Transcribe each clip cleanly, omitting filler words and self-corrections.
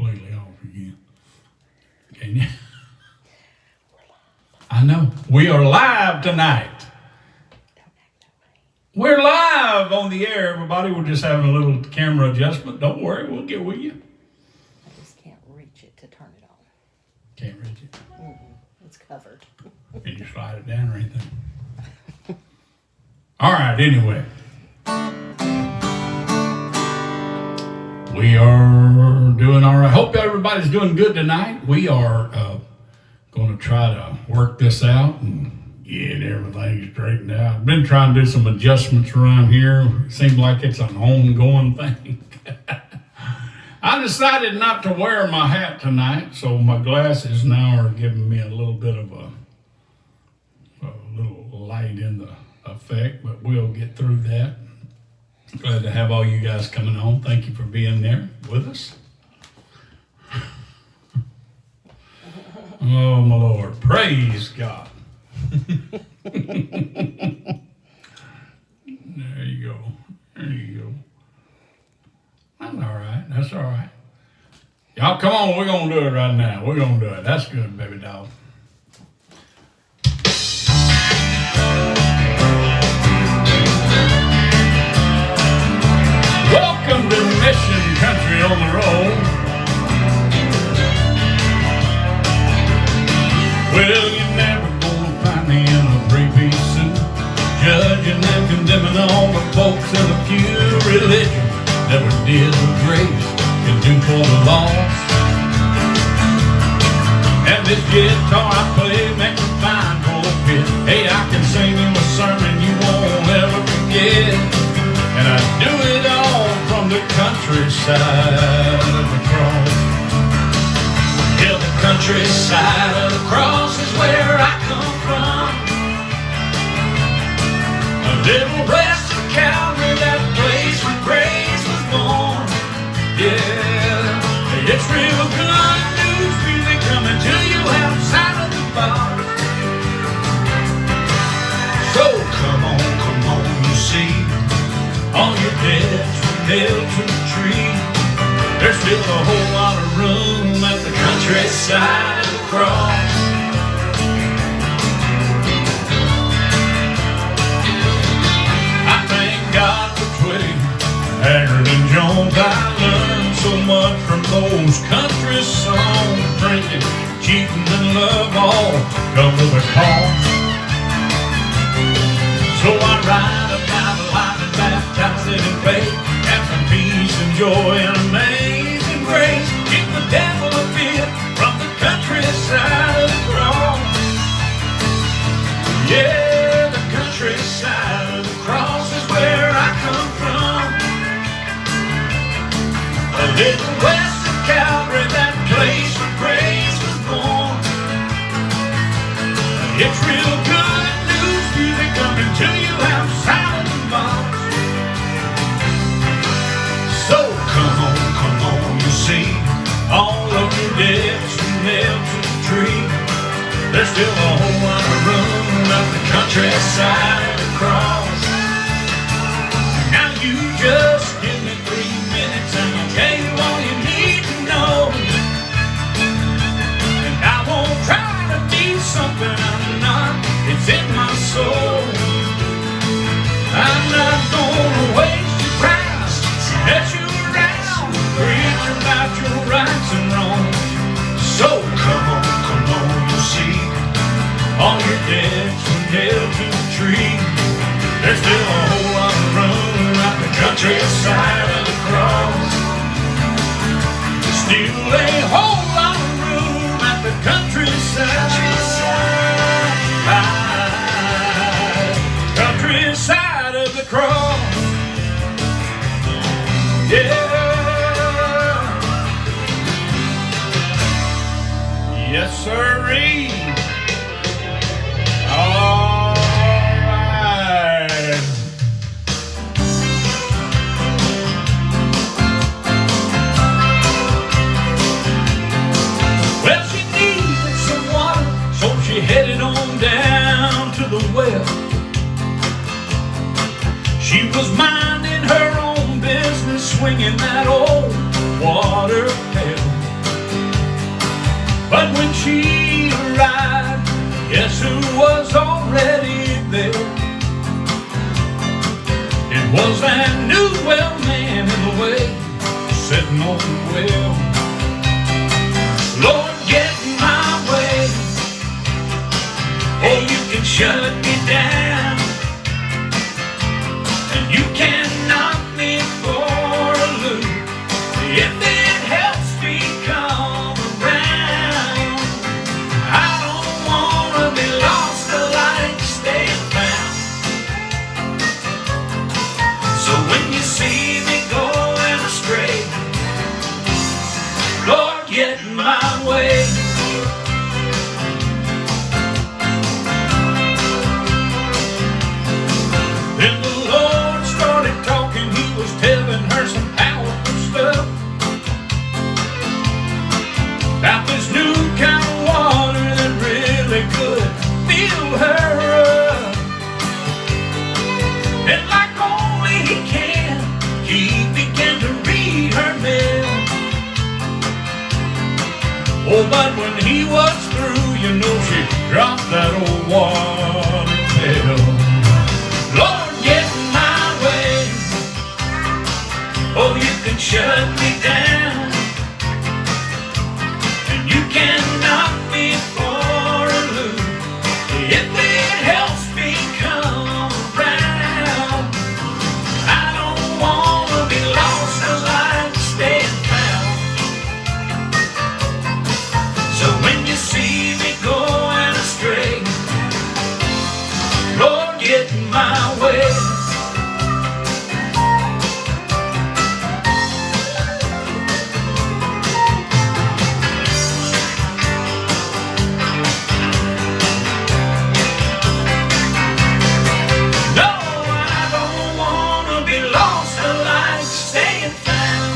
completely off again. Can you? I know. We are live tonight. We're live on the air, everybody. We're just having a little camera adjustment. Don't worry, we'll get with you. I just can't reach it to turn it on. Can't reach it. It's covered. Can you slide it down or anything? All right, anyway. We are doing all right. Hope everybody's doing good tonight. We are going to try to work this out and get everything straightened out. I've been trying to do some adjustments around here. It seems like it's an ongoing thing. I decided not to wear my hat tonight, so my glasses now are giving me a little bit of a little light in the effect, but we'll get through that. Glad to have all you guys coming on. Thank you for being there with us. Oh, my Lord. Praise God. There you go. There you go. That's all right. That's all right. Y'all come on. We're going to do it right now. We're going to do it. That's good, baby doll. Welcome to Mission Country on the Road. Well, you're never gonna find me in a three-piece suit, judging and condemning all the folks in a pure religion. Never did what grace can do for the lost. And this guitar I play makes a fine pulpit. Hey, I can sing you a sermon you won't ever forget. And I do it all from the countryside of the cross. Yeah, the countryside of the cross is where I come from. A little west of Calvary, that place where grace was born. Yeah, it's real good news really coming to you outside of the box. So come on, you see. All your debts were nailed to the tree. There's still a whole lot of room at the countryside of the cross. I thank God for Twitty, Haggard, and Jones. I learned so much from those country songs. Drinking, cheating, and love all come with a cost. So I ride about life and baptize it in faith. Have some peace and joy and amazing grace. Keep the devil a bit from the countryside of the cross. Yeah, the countryside of the cross is where I come from. A little west of Calvary, that place where grace was born. It's real good news really coming to you outside of the box. So come on, you see, all of your debts are nailed to the tree. There's still a whole lot of room at the countryside of the cross. Now you just give me 3 minutes and I'll tell you all you need to know. And I won't try to be something I'm not, it's in my soul. I'm not gonna waste your time, let you around, preach about your rights and wrongs. So come on, you see, all your debts were nailed to the tree. There's still a whole lot of room at the countryside of the cross. Still a whole lot of room at the countryside. Countryside of the cross. Yeah. Yes, sirree. All right. Well, she needed some water, so she headed on down to the well. She was minding her own business, swinging that old water pail. know too well. Lord, get in my way. Oh, you can shut me down, and you can knock me for a loop if it helps me come around. I don't wanna be lost, I like staying found. So when you see me going astray, Lord, get in my way. Then the Lord started talking, he was telling her some powerful stuff about this new kind of water that really could fill her up. And like only he can, he began to read her mail. Oh, but when he was through, you know she dropped that old water pail. Lord, get in my way. Oh, you can shut me down, and you can knock me for a loop if it helps me come around. I don't wanna be lost, I like staying found. So when you see me going astray, Lord, get in my way. No, I don't wanna be lost, I like staying found.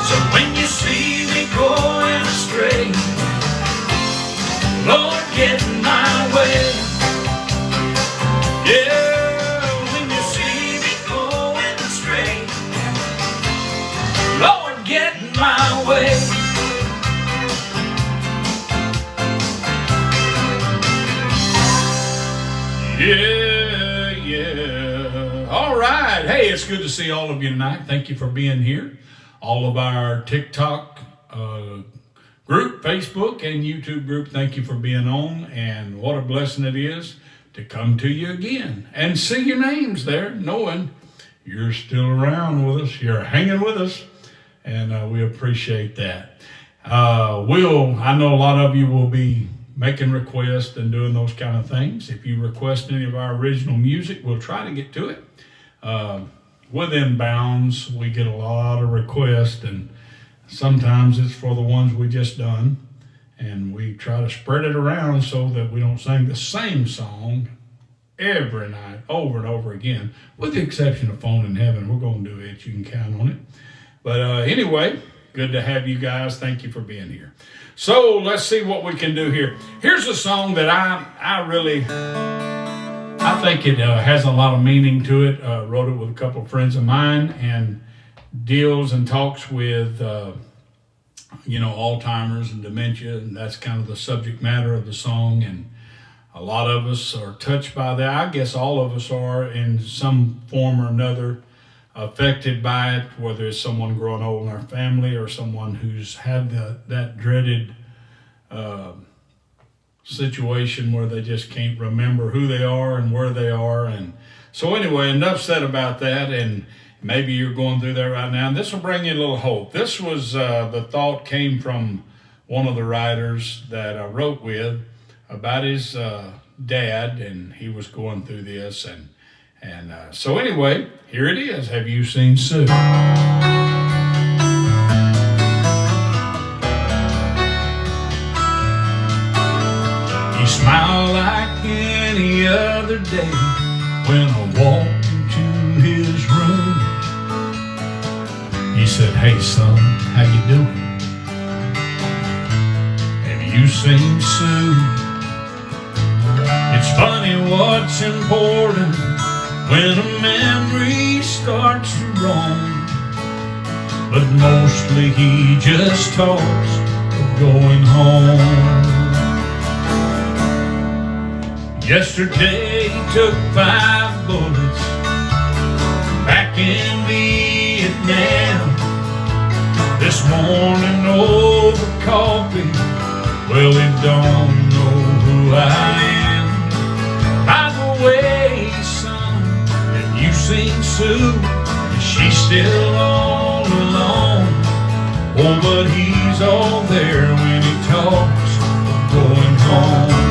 So when you see me going astray, Lord, get in my way. Yeah, when you see me going astray, Lord, get in my way. Yeah. All right. Hey, it's good to see all of you tonight. Thank you for being here. All of our TikTok group, Facebook, and YouTube group, thank you for being on. And what a blessing it is to come to you again and see your names there, knowing you're still around with us. You're hanging with us, and we appreciate that. I know a lot of you will be making requests and doing those kind of things. If you request any of our original music, we'll try to get to it. Within bounds, we get a lot of requests, and sometimes it's for the ones we just done, and we try to spread it around so that we don't sing the same song every night over and over again, with the exception of Phone in Heaven. We're going to do it. You can count on it. But anyway, good to have you guys. Thank you for being here. So let's see what we can do here. Here's a song that I think it has a lot of meaning to it. Wrote it with a couple of friends of mine, and deals and talks with Alzheimer's and dementia, and that's kind of the subject matter of the song. And a lot of us are touched by that. I guess all of us are in some form or another affected by it, whether it's someone growing old in our family or someone who's had that dreaded situation where they just can't remember who they are and where they are. And so anyway, enough said about that, and maybe you're going through that right now, and this will bring you a little hope. This was the thought came from one of the writers that I wrote with about his dad, and he was going through this, and so anyway, here it is. Have you seen Sue? You smile like any other day when I walked into his room. He said, "Hey son, how you doing? Have you seen Sue?" It's funny what's important when a memory starts to roam, but mostly he just talks of going home. Yesterday he took 5 bullets back in Vietnam. now. This morning over coffee, well, he don't know who I am. By the way, son, have you seen Sue? Is she still all alone? Oh, but he's all there when he talks of going home.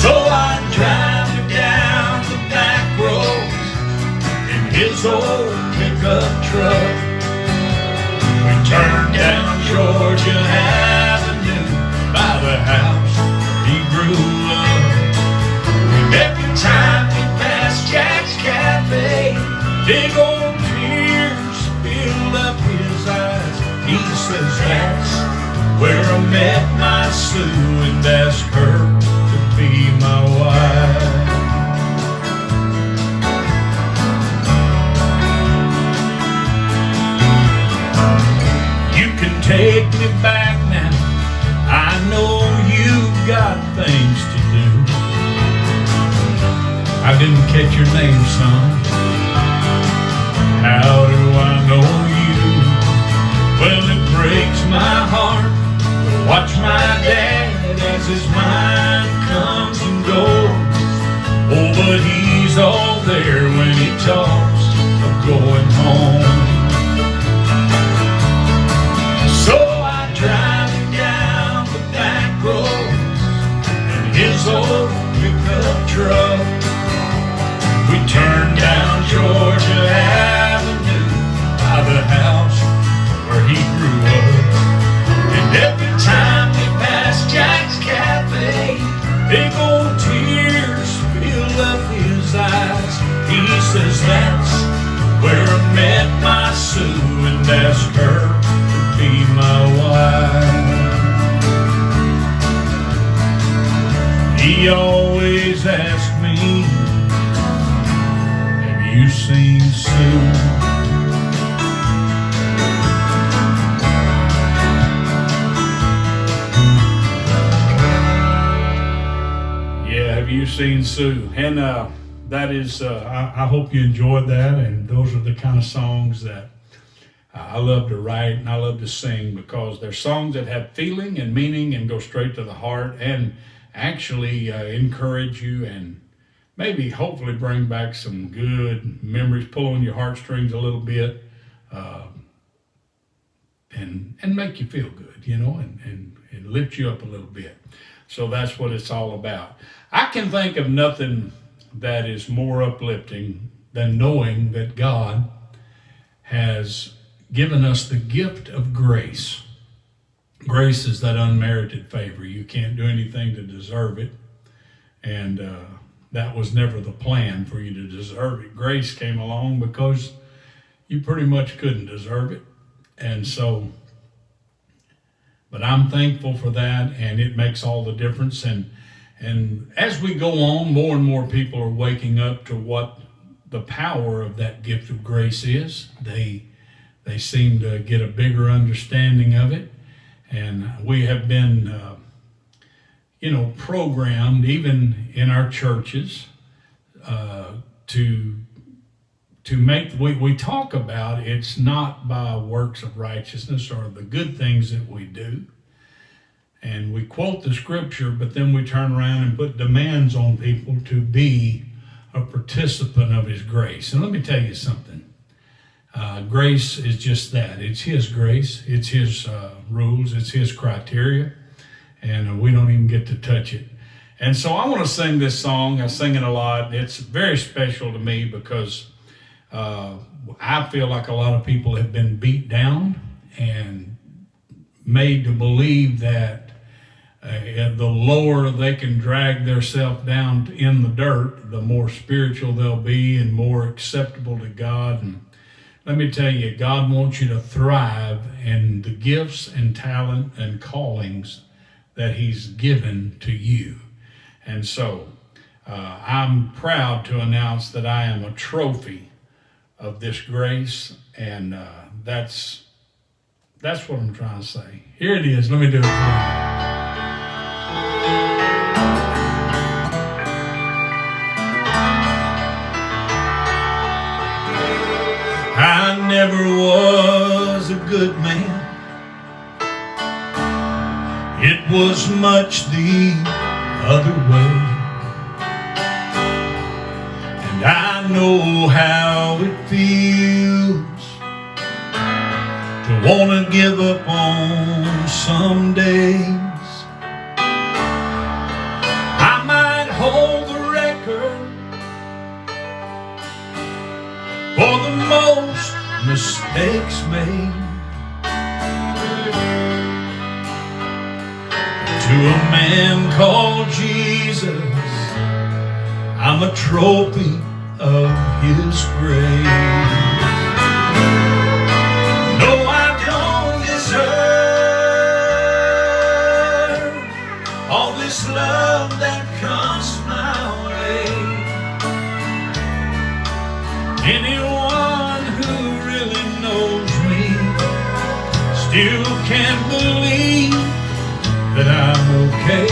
So I drive her down the back roads in his old pickup truck. We turn down Georgia Avenue by the house where he grew up. And every time we pass Jack's Cafe, big old tears filled up his eyes. He says that's where I met my Sue and asked her to be my wife. You can take me back now. I know you've got things to do. I didn't catch your name, son. How do I know you? Well, it breaks my heart to watch my dad as his mind comes and goes. Oh, but he's all there when he talks of going home. So I drive him down the back roads in his old pickup truck. We turn down Georgia Avenue by the house where he grew up. And every time we pass Jack's Cafe, big old tears fill up his eyes. He says that's where I met my Sue and asked her to be my wife. He always asked me, have you seen Sue? Yeah, have you seen Sue? And that is, I hope you enjoyed that. And those are the kind of songs that I love to write and I love to sing, because they're songs that have feeling and meaning and go straight to the heart and actually encourage you and maybe hopefully bring back some good memories, pull on your heartstrings a little bit, and make you feel good, you know, and lift you up a little bit. So that's what it's all about. I can think of nothing that is more uplifting than knowing that God has given us the gift of grace. Grace is that unmerited favor. You can't do anything to deserve it. And that was never the plan, for you to deserve it. Grace came along because you pretty much couldn't deserve it. And so, but I'm thankful for that, and it makes all the difference. And as we go on, more and more people are waking up to what the power of that gift of grace is. They seem to get a bigger understanding of it. And we have been, programmed, even in our churches, to make, we talk about it's not by works of righteousness or the good things that we do. And we quote the scripture, but then we turn around and put demands on people to be a participant of his grace. And let me tell you something. Grace is just that. It's his grace. It's his rules. It's his criteria. And we don't even get to touch it. And so I want to sing this song. I sing it a lot. It's very special to me because I feel like a lot of people have been beat down and made to believe that the lower they can drag themselves down in the dirt, the more spiritual they'll be and more acceptable to God. And let me tell you, God wants you to thrive in the gifts and talent and callings that he's given to you. And so I'm proud to announce that I am a trophy of this grace, and that's what I'm trying to say. Here it is. Let me do it for you. good man. It was much the other way. And I know how it feels to want to give up on some days. I might hold the record for the most mistakes made. To a man called Jesus, I'm a trophy of his grace. No, I don't deserve all this love that comes my way. Anyone who really knows me still can't believe that I'm okay.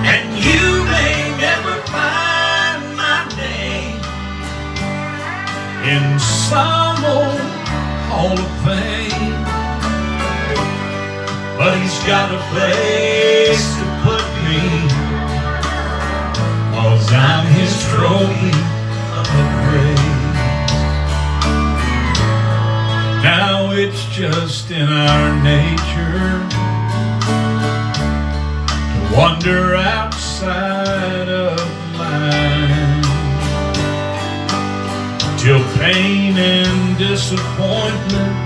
And you may never find my name in some old Hall of Fame, but he's got a place to put me, 'cause I'm his trophy of grace. Now it's just in our nature to wander outside of line, till pain and disappointment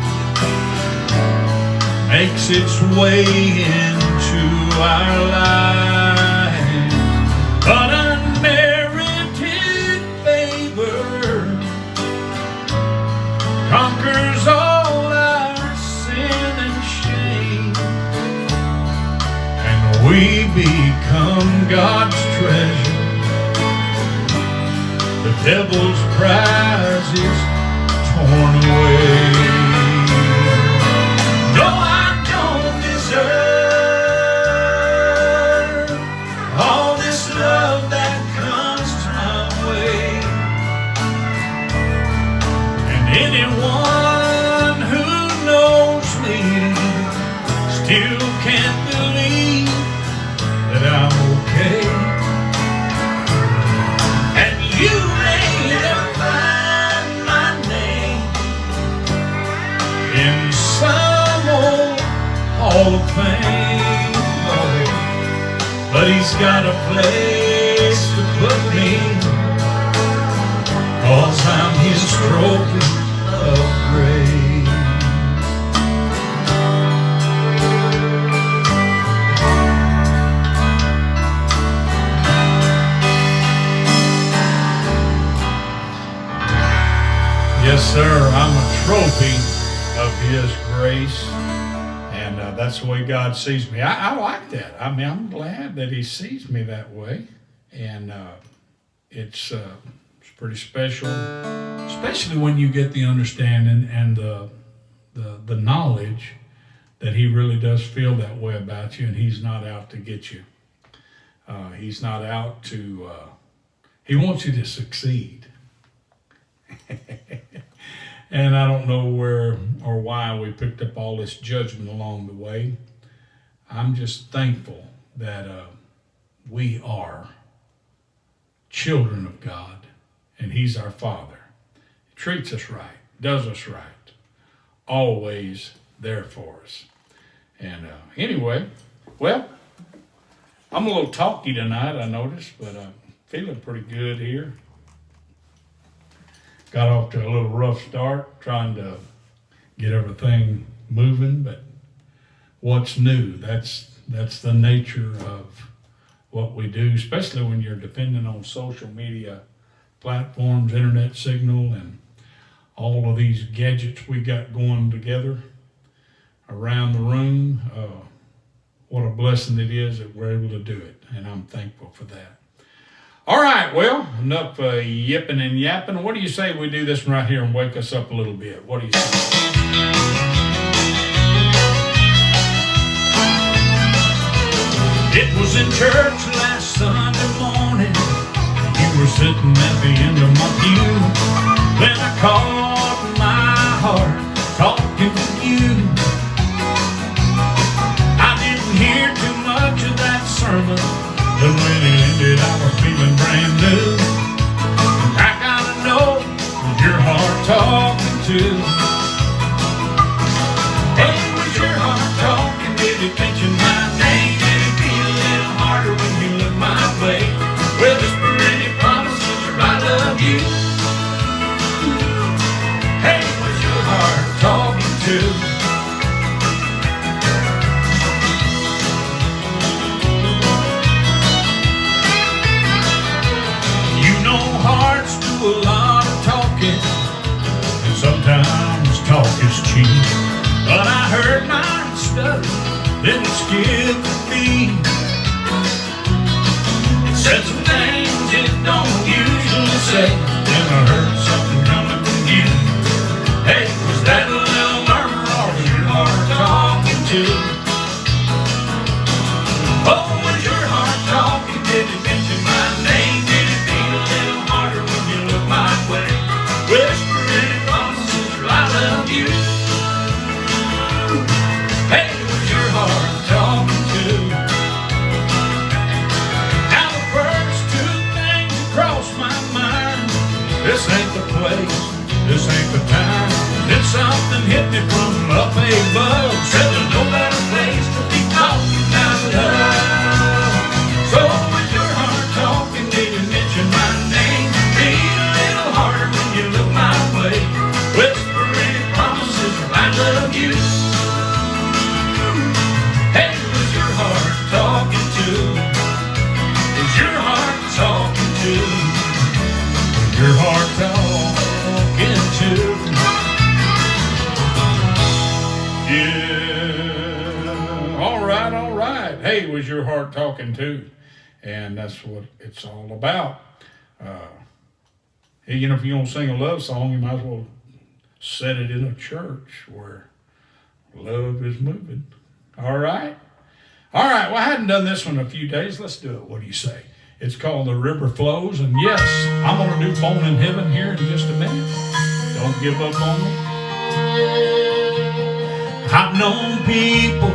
makes its way into our lives. But unmerited favor conquers all our sin and shame, and we become God's treasure. The devil's prize is torn away. No, I don't deserve all this love that comes my way. And anyone who knows me still can't believe that I'm okay. And you may never find my name in some old Hall of Fame, but he's got a place to put me, 'cause I'm his trophy of grace. Yes, sir, I'm a trophy of his grace, and that's the way God sees me. I like that. I mean, I'm glad that he sees me that way, and it's pretty special, especially when you get the understanding and the knowledge that he really does feel that way about you, and he's not out to get you. He's not out to, he wants you to succeed. And I don't know where or why we picked up all this judgment along the way. I'm just thankful that we are children of God, and he's our Father. He treats us right, does us right, always there for us. And anyway, well, I'm a little talky tonight, I noticed, but I'm feeling pretty good here. Got off to a little rough start trying to get everything moving, but what's new? That's the nature of what we do, especially when you're depending on social media platforms, internet signal, and all of these gadgets we got going together around the room. What a blessing it is that we're able to do it, and I'm thankful for that. All right, well, enough yipping and yapping. What do you say we do this one right here and wake us up a little bit? What do you say? It was in church last Sunday morning. You were sitting at the end of my pew. Then I caught my heart too. Hey, was your heart talking? Did it mention my name? Did it beat a little harder when you looked my way? Well, whisper any promises or I love you. Hey, was your heart talking too? You know hearts do a lot of talking, and sometimes talk is cheap. But I heard mine stutter, then it skipped a beat. It said some things it don't usually say, then I heard something coming from you. Hey, was that a little murmur or was your heart talking too? Oh, was your heart talking? Did it mention my name? Did it beat a little harder when you looked my way? Whisper any promises or I love you. Hey, was your heart talking too? Now the first two things that crossed my mind, this ain't the place, this ain't the time. Then something hit me from up above, said there's no better place to be talking about love. So was your heart talking? Did you mention my name? Beat a little harder when you look my way. Whisper any promises or I love you. Hey, was your heart talking too? Was your heart talking too? Was your heart talking too? Yeah. All right, all right. Hey, was your heart talking too? And that's what it's all about. Hey, you know, if you're going to sing a love song, you might as well set it in a church where love is moving. All right? All right, well, I hadn't done this one in a few days. Let's do it. What do you say? It's called The River Flows. And yes, I'm going to do Phone in Heaven here in just a minute. Don't give up on me. I've known people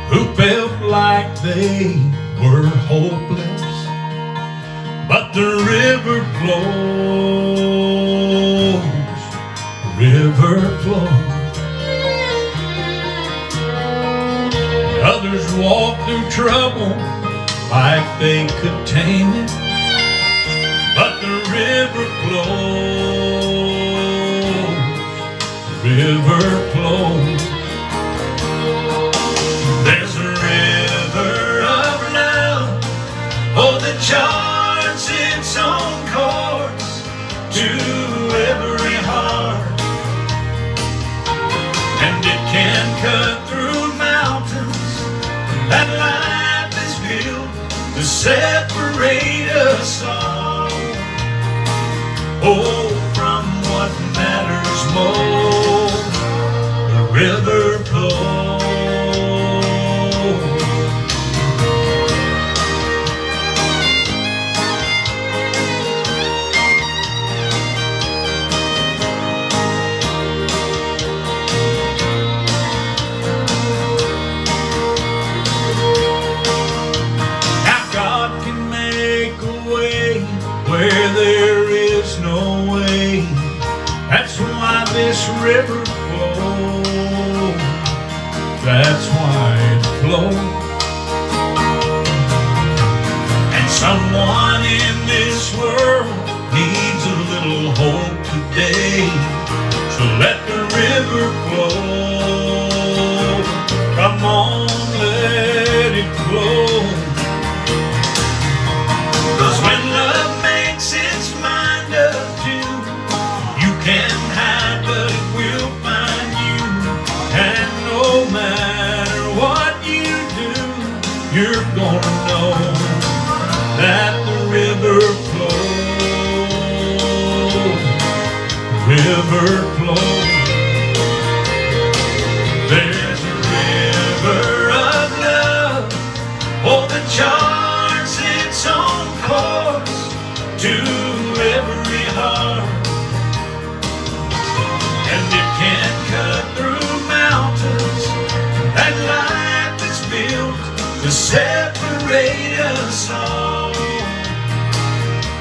who felt like they were hopeless, but the river flows, river flows. Others walk through trouble like they could tame it, but the river flows, river flows. There's a river of love, oh, that charts its own course to every heart, and it can cut through mountains that life is built to separate us all. Oh, from what matters most, the river flows. Where there is no way, that's why this river flows, that's why it flows. And someone in this world needs a little hope today, so let the river flow. Come on, let it flow. 'Cause when love makes its mind up to, you can't hide, but it will find you. And no matter what you do, you're gonna know that the river flows, river flows. There's a river of love, oh, the charts its own course to every heart, and it can cut through mountains that life is built to separate us all.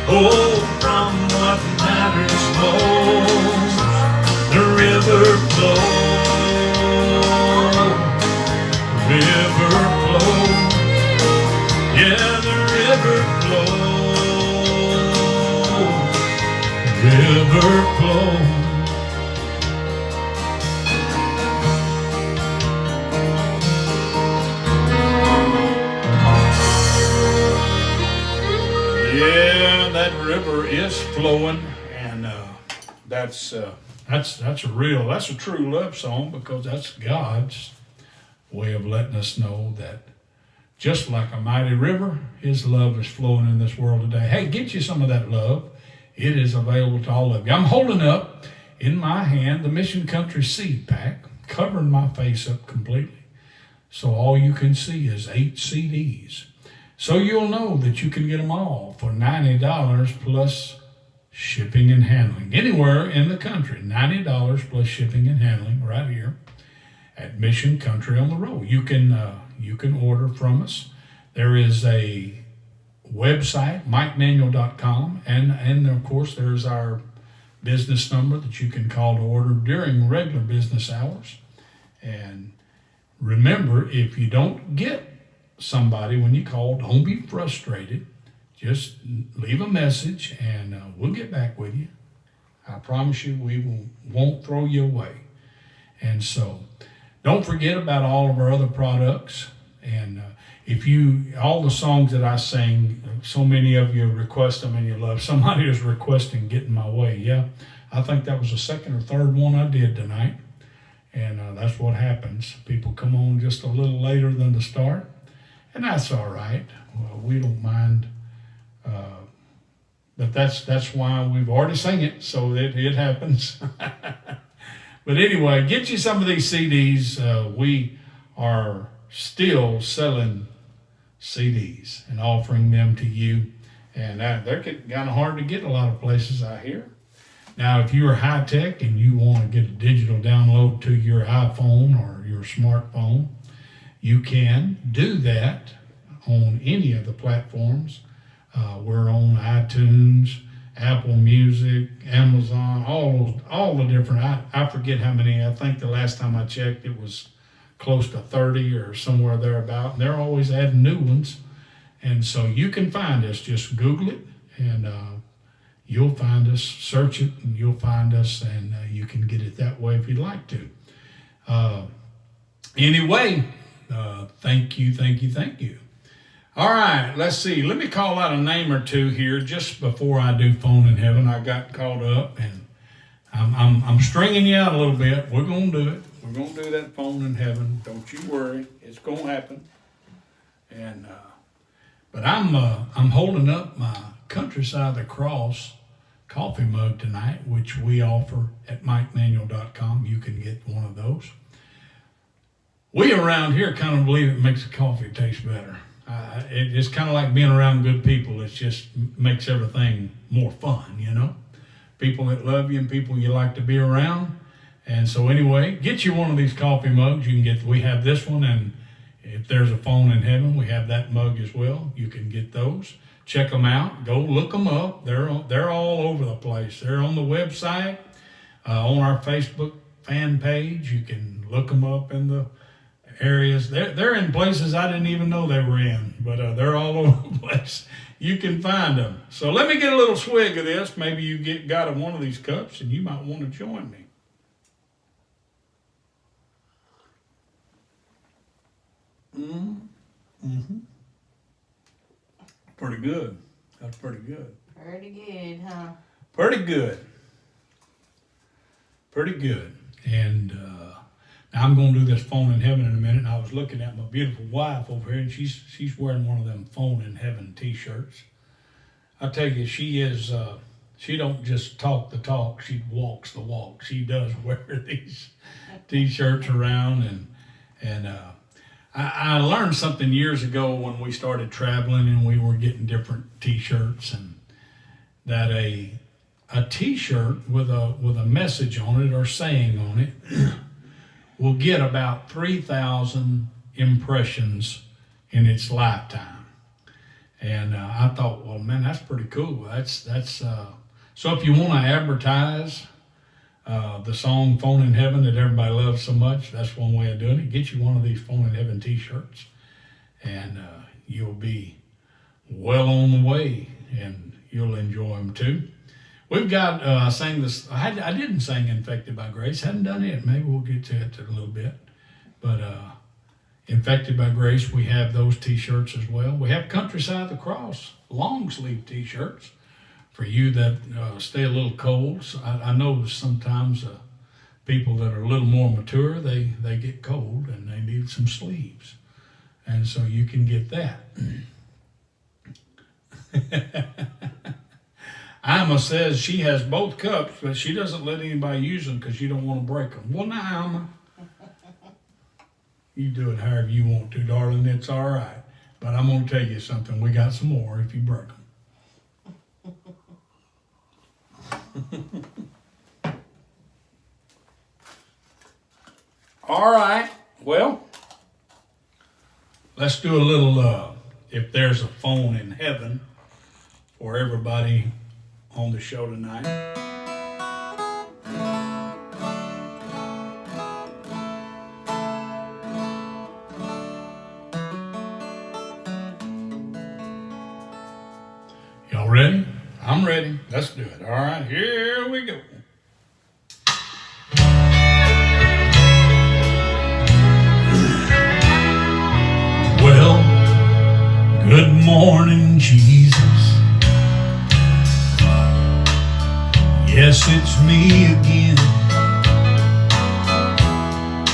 Oh, from what matters most, the river flows. Yeah, that river is flowing, and that's a true love song, because that's God's way of letting us know that just like a mighty river, His love is flowing in this world today. Hey, get you some of that love. It is available to all of you. I'm holding up in my hand the Mission Country Seed Pack, covering my face up completely, so all you can see is 8 CDs. So you'll know that you can get them all for $90 plus shipping and handling. Anywhere in the country, $90 plus shipping and handling right here at Mission Country on the Road. You can order from us. There is a website, MikeManuel.com, and of course there's our business number that you can call to order during regular business hours. And remember, if you don't get somebody when you call, don't be frustrated. Just leave a message and we'll get back with you. I promise you won't throw you away. And so don't forget about all of our other products. And all the songs that I sing, so many of you request them and you love. Somebody is requesting Get in My Way. Yeah, I think that was the second or third one I did tonight. And that's what happens. People come on just a little later than the start. And that's all right. Well, we don't mind. But that's why we've already sung it, so it happens. But anyway, get you some of these CDs. We are still selling CDs and offering them to you. And they're kind of hard to get a lot of places out here. Now, if you are high tech and you want to get a digital download to your iPhone or your smartphone, you can do that on any of the platforms. We're on iTunes, Apple Music, Amazon, all the different. I forget how many. I think the last time I checked, it was close to 30 or somewhere thereabout. And they're always adding new ones, and so you can find us. Just Google it, and you'll find us. Search it, and you'll find us, and you can get it that way if you'd like to. Anyway. Thank you. All right, let's see. Let me call out a name or two here just before I do Phone in Heaven. I got caught up, and I'm stringing you out a little bit. We're gonna do it. We're gonna do that Phone in Heaven. Don't you worry. It's gonna happen. And but I'm holding up my Countryside of the Cross coffee mug tonight, which we offer at MikeManuel.com. You can get one of those. We around here kind of believe it makes the coffee taste better. It's kind of like being around good people. It just makes everything more fun, you know. People that love you and people you like to be around. And so anyway, get you one of these coffee mugs. We have this one, and if there's a Phone in Heaven, we have that mug as well. You can get those. Check them out. Go look them up. They're all over the place. They're on the website, on our Facebook fan page. You can look them up in the areas. They're in places I didn't even know they were in, but they're all over the place. You can find them. So let me get a little swig of this. Maybe you got one of these cups and you might want to join me. Mm-hmm. Pretty good. That's pretty good. Pretty good, huh? Pretty good. And now I'm going to do this Phone in Heaven in a minute. And I was looking at my beautiful wife over here, and she's wearing one of them Phone in Heaven t-shirts. I tell you, she don't just talk the talk, she walks the walk. She does wear these t-shirts around, and I learned something years ago when we started traveling and we were getting different t-shirts, and that a t-shirt with a message on it or saying on it will get about 3,000 impressions in its lifetime. And I thought, well, man, that's pretty cool. So if you want to advertise the song Phone in Heaven that everybody loves so much, that's one way of doing it. Get you one of these Phone in Heaven t-shirts, and you'll be well on the way, and you'll enjoy them too. We've got, I sang this, I didn't sing Infected by Grace, hadn't done it. Maybe we'll get to it in a little bit. But Infected by Grace, we have those t-shirts as well. We have Countryside of the Cross long sleeve t-shirts for you that stay a little cold. So I know sometimes people that are a little more mature, they get cold and they need some sleeves. And so you can get that. Alma says she has both cups, but she doesn't let anybody use them because she don't want to break them. Well, now, Alma, you do it however you want to, darling. It's all right. But I'm going to tell you something. We got some more if you break them. All right. Well, let's do a little, if there's a phone in heaven for everybody on the show tonight. Y'all ready? I'm ready. Let's do it. All right, here we go. Well, good morning, Jesus. Yes, it's me again.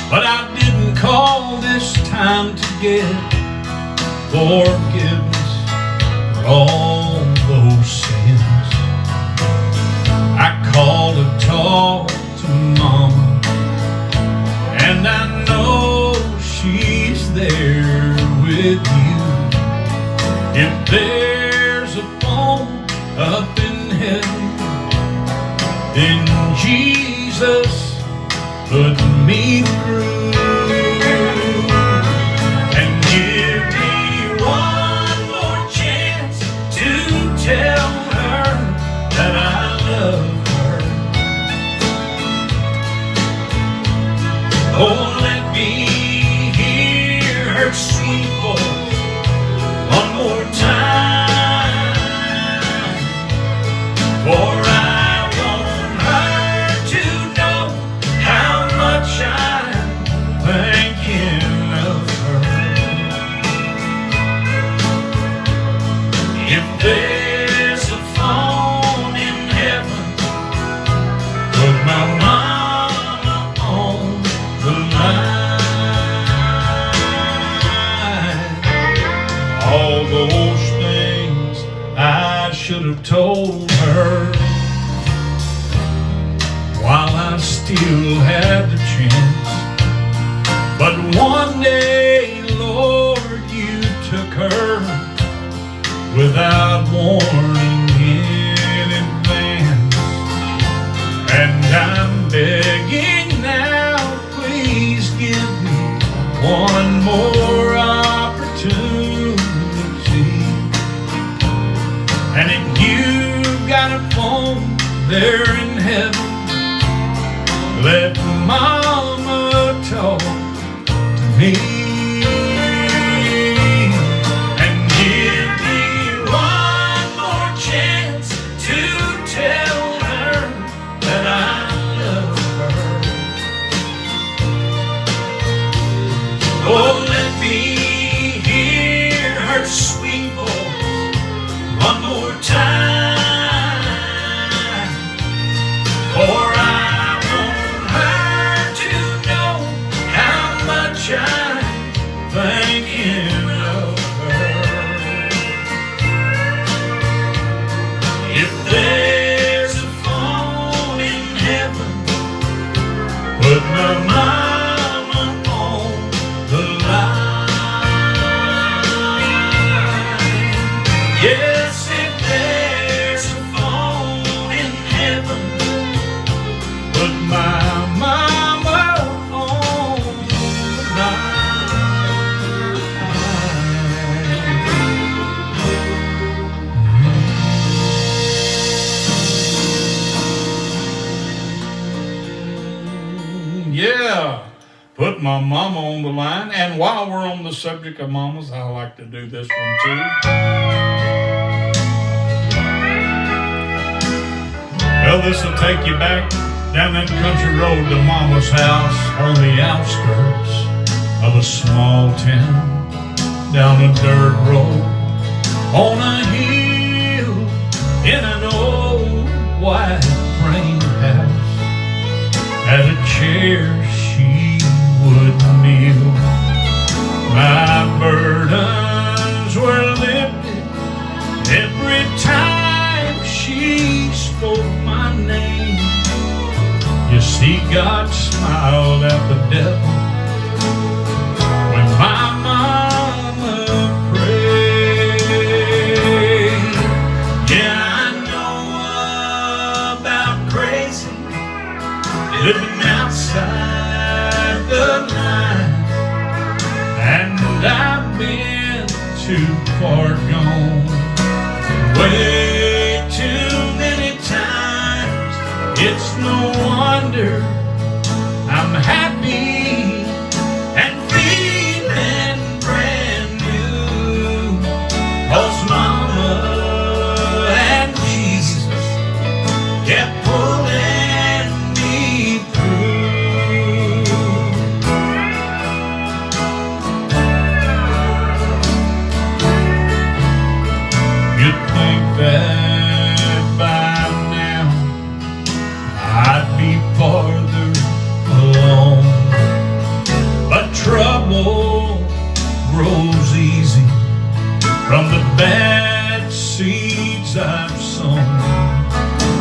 But I didn't call this time to get forgiveness for all those sins. I called to talk to Mama, and I know she's there with you. If there's a phone up in heaven, then Jesus put me through and give me one more chance to tell her that I love her. Oh, let me hear her sweet voice one more time, for I want her to know how much I'm thinking of her. If there's a phone in heaven, put my mama on the line. All those things I should have told her while I still had the chance. But one day, Lord, you took her without warning in advance. And I'm begging now, please give me one more opportunity. And if you've got a phone there in heaven, let Mama talk to me and give me one more chance to tell her that I love her. Oh, let me hear her sweet voice one more time, for I want her to know how much I'm thinking of her. If there's a phone in heaven, put my mama on the line. Yes, if there's a phone in heaven, put my mama on the line. Yeah, put my mama on the line. And while we're on the subject of mamas, I like to do this one too. Well, this will take you back down that country road to Mama's house on the outskirts of a small town, down a dirt road, on a hill, in an old white frame house. At a chair she would kneel. My burdens were lifted every time she spoke my name. You see, God smiled at the devil when my mama prayed. Yeah, I know about crazy, living outside the line, and I've been too far gone, way too many times. It's no wonder I'm happy and feeling brand new, 'cause Mama and Jesus kept pulling me through. You'd think that by now I'd be farther along, but trouble grows easy from the bad seeds I've sown.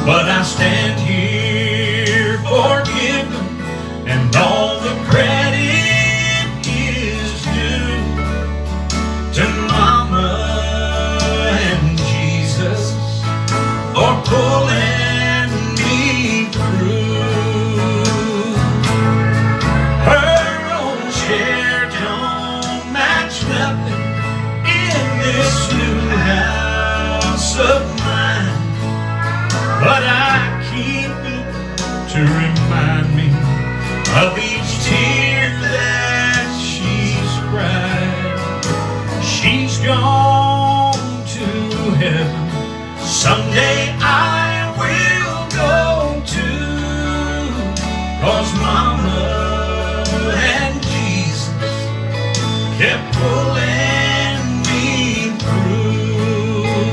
But I stand here forgiven, and all the credit is due to Mama and Jesus for pulling me through. Her old chair don't match nothing in this new house of mine, but I keep it to remind me of each tear that she's cried. She's gone to heaven. Someday I will go too, 'cause Mama and Jesus kept pulling me through.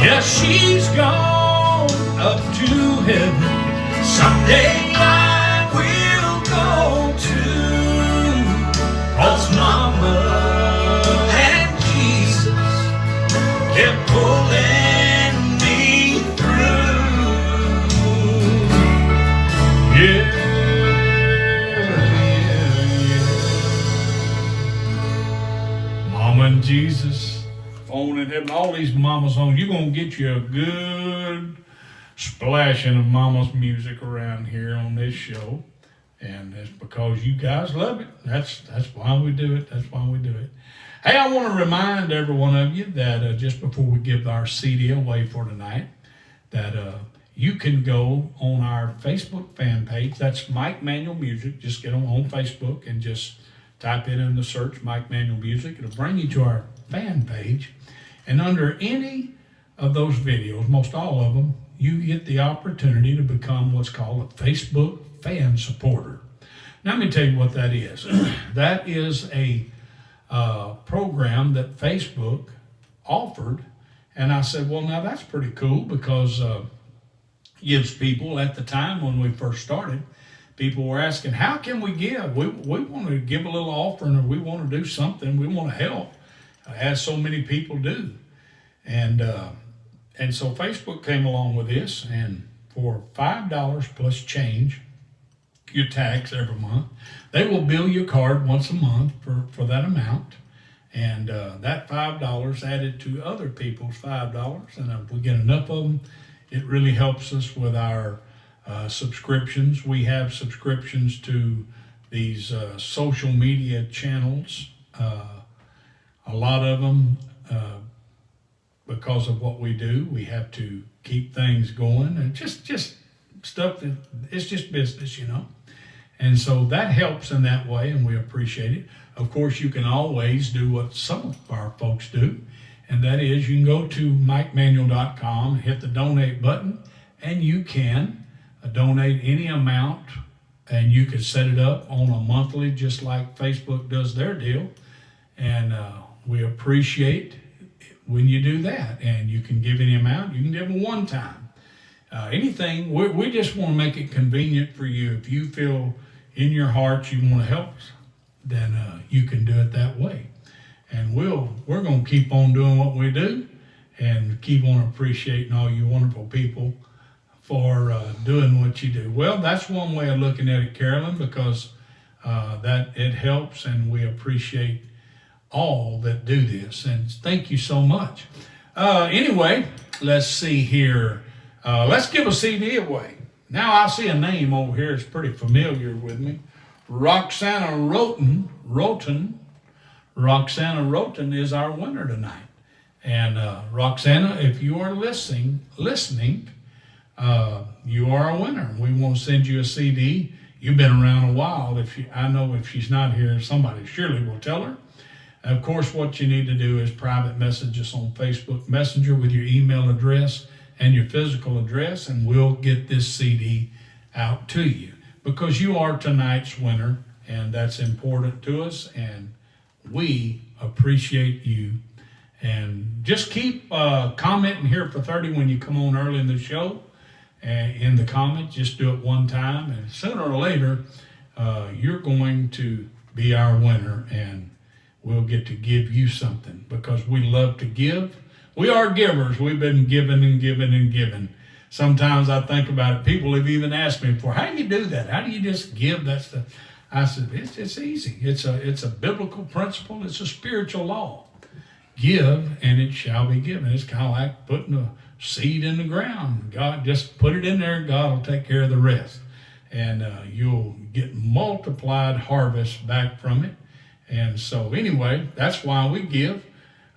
Yeah, she's gone up to heaven. Someday I will go too, 'cause Mama and Jesus kept pulling me through. Yeah, yeah. Mama and Jesus, phone in heaven. All these mama songs, you're gonna get you a good splashing of mama's music around here on this show, and it's because you guys love it. That's why we do it. That's why we do it. Hey, I want to remind every one of you that just before we give our CD away for tonight, that you can go on our Facebook fan page. That's Mike Manuel Music. Just get on Facebook and just type it in the search, Mike Manuel Music. It'll bring you to our fan page. And under any of those videos, most all of them, you get the opportunity to become what's called a Facebook fan supporter. Now, let me tell you what that is. That is a program that Facebook offered, and I said, well, now that's pretty cool, because gives people, at the time when we first started, people were asking, how can we give? We want to give a little offering, or we want to do something, we want to help, as so many people do. And so Facebook came along with this, and for $5 plus change, your tax every month, they will bill your card once a month for that amount. And that $5 added to other people's $5. And if we get enough of them, it really helps us with our subscriptions. We have subscriptions to these social media channels. A lot of them, because of what we do, we have to keep things going, and just stuff that it's just business, you know. And so that helps in that way, and we appreciate it. Of course, you can always do what some of our folks do, and that is you can go to MikeManuel.com, hit the donate button, and you can donate any amount, and you can set it up on a monthly, just like Facebook does their deal. And we appreciate when you do that. And you can give any amount. You can give them one time. Anything. We just want to make it convenient for you. If you feel in your heart you want to help us, then you can do it that way. And we're going to keep on doing what we do and keep on appreciating all you wonderful people for doing what you do. Well, that's one way of looking at it, Carolyn, because that it helps, and we appreciate all that do this. And thank you so much. Anyway, let's see here. Let's give a CD away. Now I see a name over here that's pretty familiar with me. Roxana Roten. Roxana Roten is our winner tonight. And Roxana, if you are listening, you are a winner. We want to send you a CD. You've been around a while. I know if she's not here, somebody surely will tell her. Of course, what you need to do is private message us on Facebook Messenger with your email address and your physical address, and we'll get this CD out to you, because you are tonight's winner, and that's important to us, and we appreciate you. And just keep commenting here for 30 when you come on early in the show. In the comments, just do it one time, and sooner or later, you're going to be our winner, and we'll get to give you something, because we love to give. We are givers. We've been giving and giving and giving. Sometimes I think about it. People have even asked me before, how do you do that? How do you just give that stuff? I said, it's easy. It's a biblical principle. It's a spiritual law. Give, and it shall be given. It's kind of like putting a seed in the ground. God, just put it in there. God will take care of the rest. And you'll get multiplied harvest back from it. And so anyway, that's why we give.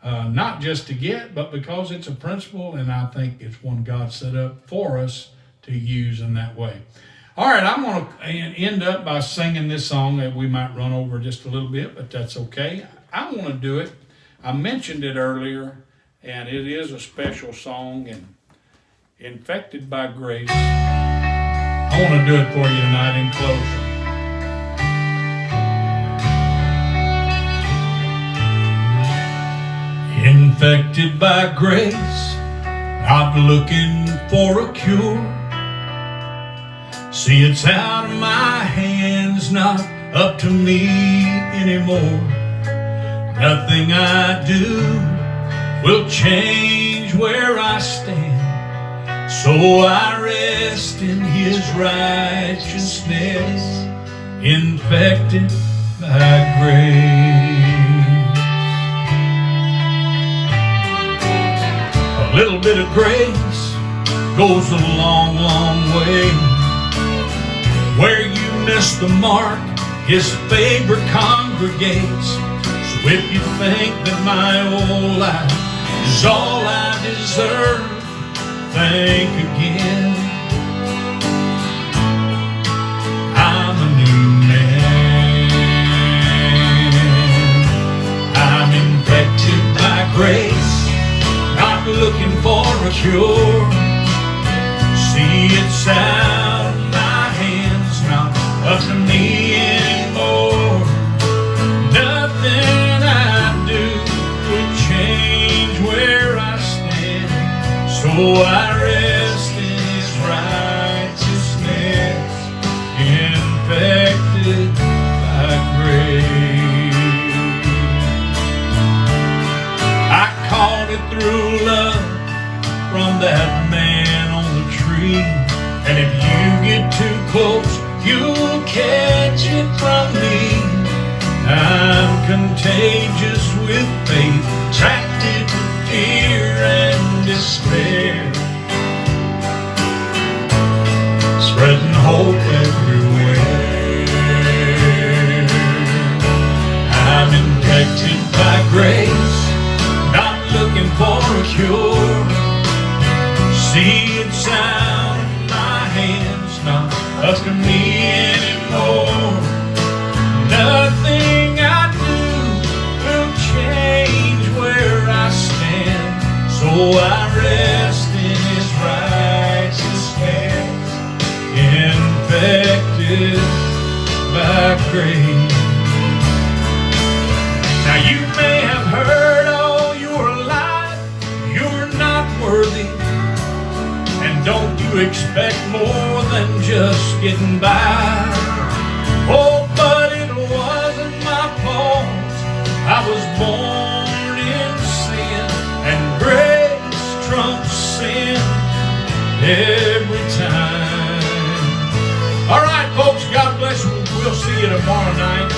Not just to get, but because it's a principle, and I think it's one God set up for us to use in that way. All right, I'm going to end up by singing this song that we might run over just a little bit, but that's okay. I want to do it. I mentioned it earlier, and it is a special song, and Infected by Grace. I want to do it for you tonight in closing. Infected by grace, not looking for a cure. See, it's out of my hands, not up to me anymore. Nothing I do will change where I stand, so I rest in His righteousness, infected by grace. A little bit of grace goes a long, long way. Where you miss the mark, His favor congregates. So if you think that my whole life is all I deserve, think again. I'm a new man. I'm infected by grace, not looking for a cure. See, it's out of my hands, not up to me anymore. Nothing I do will change where I stand, so I rest in His righteousness, infected by grace. I caught it through love from that man on the tree, and if you get too close, you'll catch it from me. I'm contagious with faith, attracted to fear and despair, spreading hope everywhere. I'm infected by grace, not looking for a cure. See, it's out of my hands, not up to me anymore. Nothing I do will change where I stand, Oh, I rest in His righteous hands, infected by grace. Now you may have heard all your life you're not worthy, and don't you expect more than just getting by. Oh, but it wasn't my fault. I was born in sin, and grace trumps sin every time. All right, folks, God bless you. We'll see you tomorrow night.